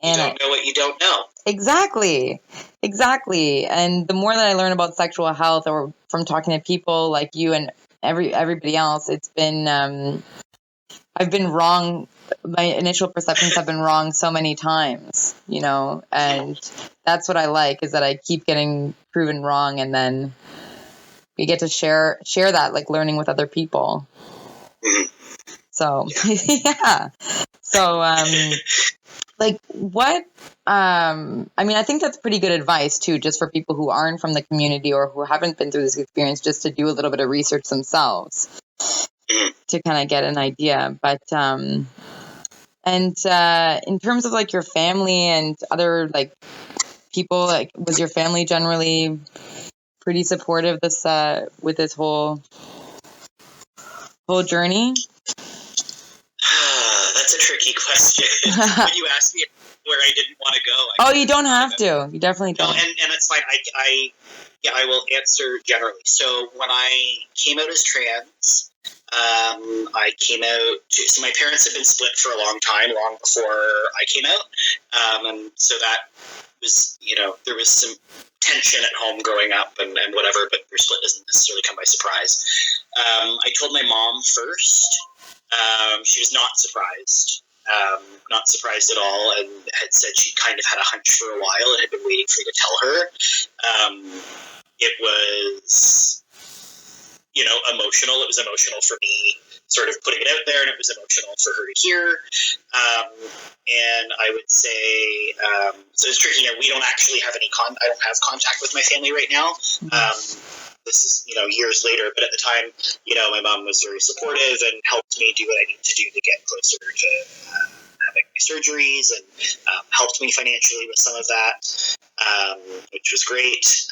And you don't know what you don't know. Exactly. And the more that I learn about sexual health, or from talking to people like you and everybody else, it's been, I've been wrong. My initial perceptions have been wrong so many times, and that's what I like, is that I keep getting proven wrong, and then we get to share that, learning with other people. Mm-hmm. So, yeah. So, what, I think that's pretty good advice too, just for people who aren't from the community or who haven't been through this experience, just to do a little bit of research themselves to kind of get an idea. But, and in terms of your family and other people, was your family generally pretty supportive with this whole journey? That's a tricky question. When you asked me where I didn't want to go. You don't have to. You definitely don't. No, and it's fine. I will answer generally. So when I came out as trans, I came out so my parents had been split for a long time, long before I came out. And so that was, there was some tension at home growing up and whatever, but their split doesn't necessarily come by surprise. I told my mom first. She was not surprised at all, and had said she kind of had a hunch for a while and had been waiting for me to tell her. It was, emotional. It was emotional for me sort of putting it out there, and it was emotional for her to hear. And I would say, so it's tricky. We don't actually have I don't have contact with my family right now. This is, years later, but at the time, my mom was very supportive and helped me do what I need to do to get closer to having my surgeries, and helped me financially with some of that, which was great.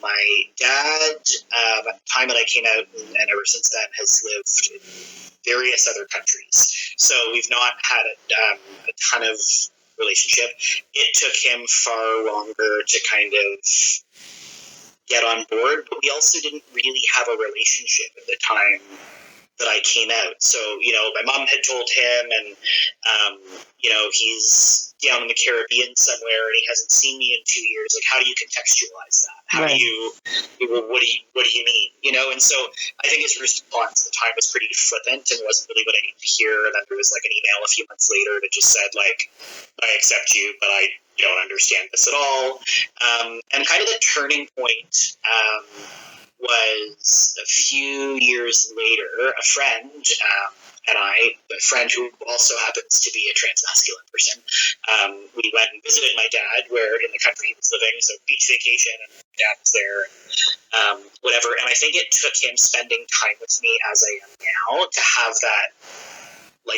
My dad, at the time that I came out, and ever since then, has lived in various other countries. So we've not had a ton of relationship. It took him far longer to kind of get on board, but we also didn't really have a relationship at the time that I came out. So, my mom had told him, and, he's down in the Caribbean somewhere and he hasn't seen me in 2 years. How do you contextualize that? How do you, what do you mean? And so I think his response at the time was pretty flippant and wasn't really what I needed to hear. And then there was an email a few months later that just said I accept you, but I don't understand this at all. And kind of the turning point, was a few years later, a friend, and a friend who also happens to be a transmasculine person, we went and visited my dad where in the country he was living, so beach vacation, and my dad was there, and whatever. And I think it took him spending time with me as I am now to have that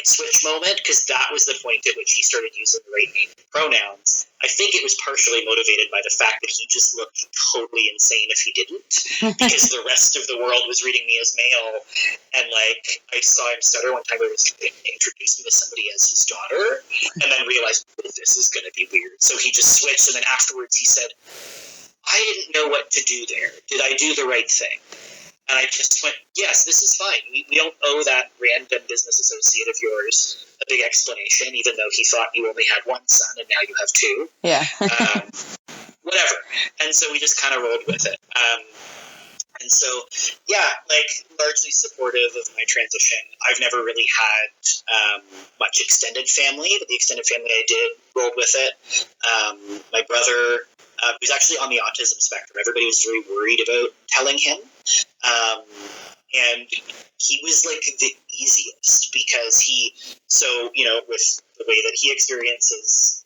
switch moment, because that was the point at which he started using the right name and pronouns. I think it was partially motivated by the fact that he just looked totally insane if he didn't, because the rest of the world was reading me as male, and I saw him stutter one time where he was going to introduce me to somebody as his daughter, and then realized, this is going to be weird. So he just switched, and then afterwards he said, I didn't know what to do there. Did I do the right thing? And I just went, yes, this is fine. We don't owe that random business associate of yours a big explanation, even though he thought you only had one son and now you have two. Yeah. Whatever. And so we just kind of rolled with it. And so, yeah, like, largely supportive of my transition. I've never really had much extended family, but the extended family I did rolled with it. My brother, who's actually on the autism spectrum, everybody was very worried about telling him. And he was, like, the easiest because with the way that he experiences,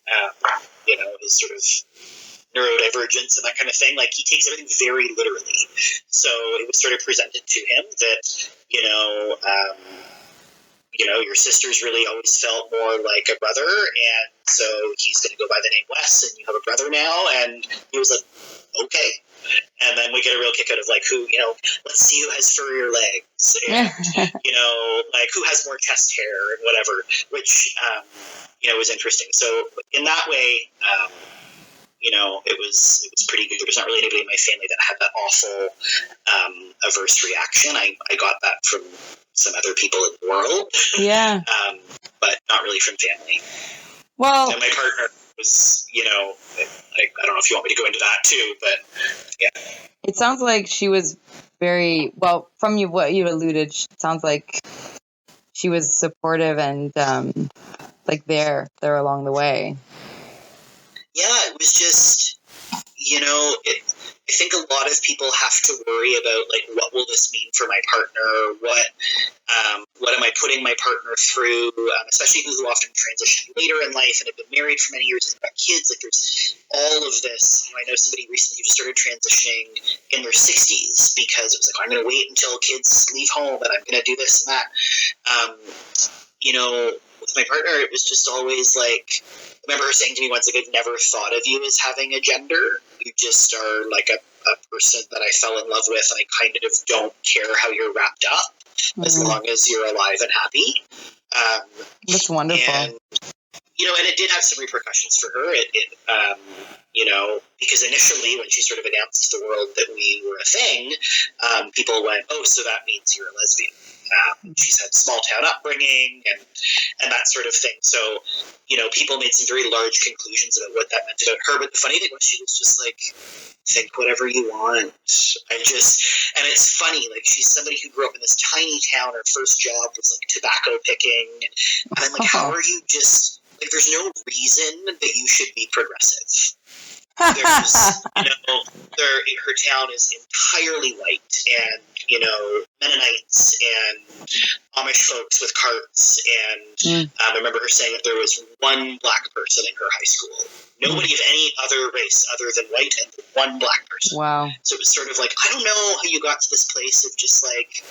his sort of neurodivergence and that kind of thing, like, he takes everything very literally. So it was sort of presented to him that, your sister's really always felt more like a brother, and so he's going to go by the name Wes, and you have a brother now. And he was like, okay. And then we get a real kick out of, like, who, let's see who has furrier legs, and, like, who has more chest hair and whatever, which, was interesting. So in that way, it was pretty good. There was not really anybody in my family that had that awful averse reaction. I got that from some other people in the world. Yeah. But not really from family. Well, and my partner was, I don't know if you want me to go into that too, but yeah. It sounds like she was very, well, from what you alluded, it sounds like she was supportive and like there along the way. Yeah, it was just, I think a lot of people have to worry about, like, what will this mean for my partner? What am I putting my partner through? Especially people who often transition later in life and have been married for many years and have got kids. Like, there's all of this. I know somebody recently just started transitioning in their 60s because it was like, I'm going to wait until kids leave home and I'm going to do this and that. With my partner, it was just always like, I remember her saying to me once, like, I've never thought of you as having a gender. You just are like a person that I fell in love with, and I kind of don't care how you're wrapped up as long as you're alive and happy. That's wonderful. And it did have some repercussions for her. Because initially when she sort of announced to the world that we were a thing, people went, oh, so that means you're a lesbian. She's had small town upbringing and that sort of thing. So, people made some very large conclusions about what that meant about her. But the funny thing was she was just like, think whatever you want. And it's funny, like, she's somebody who grew up in this tiny town. Her first job was like tobacco picking. And I'm like, how are you just, like, there's no reason that you should be progressive. There's, her town is entirely white, and, Mennonites and Amish folks with carts, and I remember her saying that there was one black person in her high school. Nobody of any other race other than white, and one black person. Wow. So it was sort of like, I don't know how you got to this place of just like,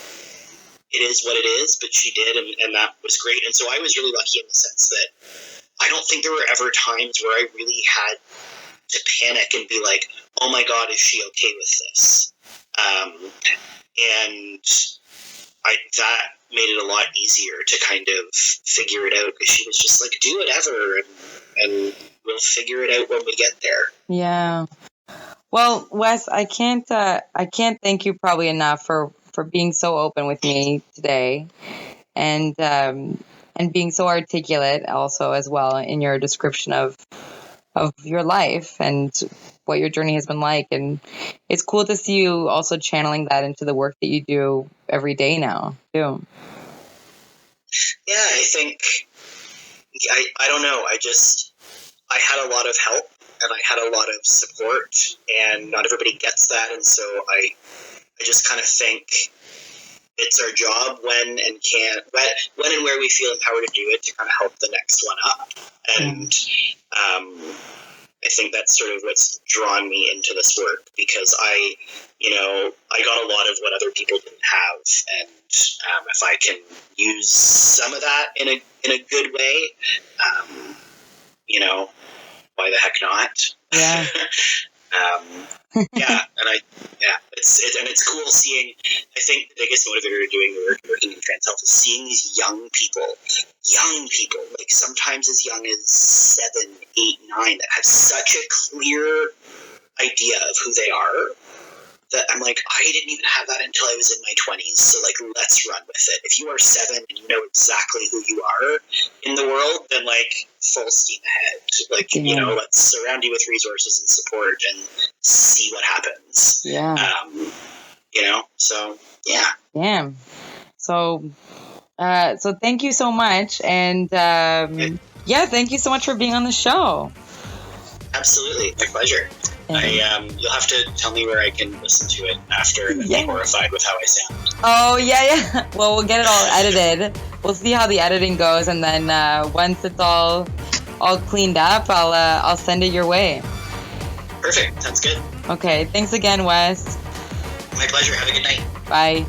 it is what it is, but she did, and that was great. And so I was really lucky in the sense that I don't think there were ever times where I really had to panic and be like, oh my God, is she okay with this? And that made it a lot easier to kind of figure it out, because she was just like, do whatever, and we'll figure it out when we get there. Yeah. Well, Wes, I can't thank you probably enough for being so open with me today, and being so articulate also as well in your description of your life and what your journey has been like. And it's cool to see you also channeling that into the work that you do every day now too. Yeah, I think, I don't know. I had a lot of help and I had a lot of support, and not everybody gets that. And so I just kind of think it's our job when and where we feel empowered to do it, to kind of help the next one up. And I think that's sort of what's drawn me into this work, because I got a lot of what other people didn't have, and if I can use some of that in a good way, why the heck not? Yeah. It's cool seeing. I think the biggest motivator of doing the work, working in trans health, is seeing these young people, like sometimes as young as 7, 8, 9, that have such a clear idea of who they are, that I'm like, I didn't even have that until I was in my 20s. So like, let's run with it. If you are 7 and you know exactly who you are in the world, then like full steam ahead. Like, you know, let's surround you with resources and support and see what happens. Yeah. You know, so yeah. Damn. So thank you so much. And yeah, thank you so much for being on the show. Absolutely. My pleasure. You'll have to tell me where I can listen to it after and be horrified with how I sound. Oh, yeah. Well, we'll get it all edited. We'll see how the editing goes. And then once it's all cleaned up, I'll send it your way. Perfect. Sounds good. Okay. Thanks again, Wes. My pleasure. Have a good night. Bye.